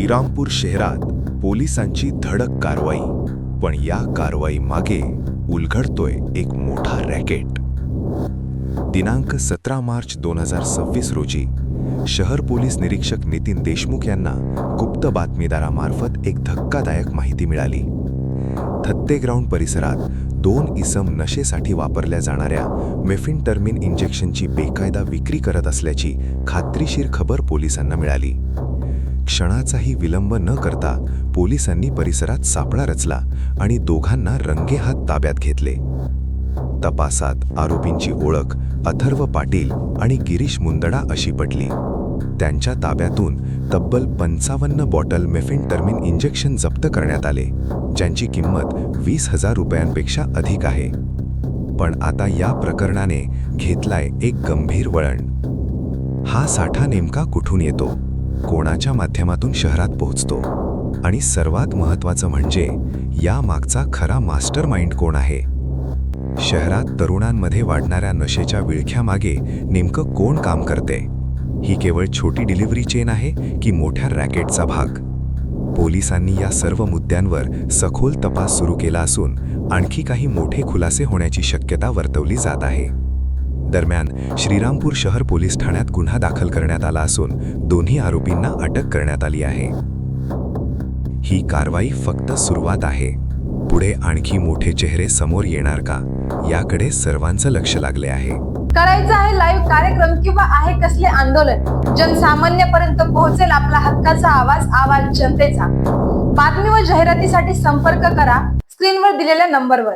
श्रीरामपूर शहरात पोलिसांची धडक कारवाई, पण या कारवाई मागे उलगडतोय एक मोठा रॅकेट। दिनांक 17 मार्च 2026 रोजी शहर पोलीस निरीक्षक नितीन देशमुख यांना गुप्त बातमीदारामार्फत एक धक्कादायक माहिती मिळाली। थत्ते ग्राउंड परिसरात 2 इसम नशेसाठी वापरल्या जाणाऱ्या मेफिनटर्मिन इंजेक्शनची बेकायदा विक्री करत असल्याची खात्रीशीर खबर पोलिसांना मिळाली। क्षणाचाही विलंब न करता पोलिसांनी परिसरात सापळा रचला आणि दोघांना रंगेहात ताब्यात घेतले। तपासात आरोपींची ओळख अथर्व पाटील आणि गिरीश मुंदडा अशी पटली। त्यांच्या ताब्यातून तब्बल 55 बॉटल मेफिनटर्मिन इंजेक्शन जप्त करण्यात आले, ज्यांची किंमत 20,000 रुपयांपेक्षा अधिक आहे। पण आता या प्रकरणाने घेतलाय एक गंभीर वळण। हा साठा नेमका कुठून येतो, कोणाच्या माध्यमातून शहरात पोहोचतो आणि सर्वात महत्त्वाचं म्हणजे या मागचा खरा मास्टरमाइंड कोण आहे? शहरात तरुणांमध्ये वाढणाऱ्या नशेच्या विळख्यामागे नेमकं कोण काम करते? ही केवळ छोटी डिलिव्हरी चेन आहे की मोठ्या रॅकेटचा भाग? पोलिसांनी या सर्व मुद्द्यांवर सखोल तपास सुरू केला असून आणखी काही मोठे खुलासे होण्याची शक्यता वर्तवली जात आहे। दरम्यान श्रीरामपूर शहर पोलीस ठाण्यात गुन्हा दाखल करण्यात आला असून दोन्ही आरोपींना अटक करण्यात आली आहे। ही कारवाई फक्त सुरुवात आहे। पुढे आणखी मोठे चेहरे समोर येणार का, याकडे सर्वांचं लक्ष लागले आहे। करायचं आहे लाईव्ह कार्यक्रम किंवा आहे कसले आंदोलन, जनसामान्यपर्यंत पोहोचेल आपला हक्काचा आवाज जनतेचा। बातमी व जाहिरातीसाठी संपर्क करा स्क्रीनवर दिलेल्या नंबरवर।